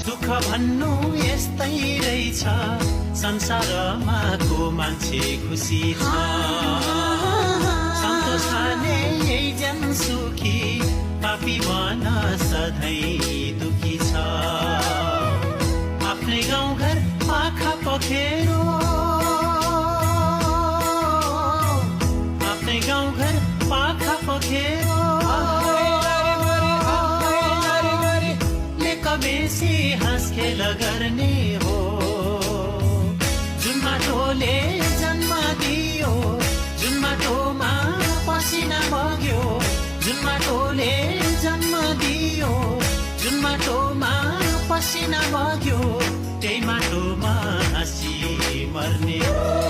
दुःख भन्नु यस्तै रहेछ संसारमा को मान्छे खुसी छ सन्तोष खाने यही जन सुखी पापी बन सधैँ दुखी छ आफ्नै गाउँघर पाखा पखेरो आफ्नै गाउँघर पाखा पखेरो बेसी हाँस खेल गर्ने हो जुन माटोले जन्म दियो जुन माटोमा पसिना बग्यो जुन माटोले जन्म दियो जुन माटोमा पसिना बग्यो त्यही माटोमा हाँसी मर्ने हो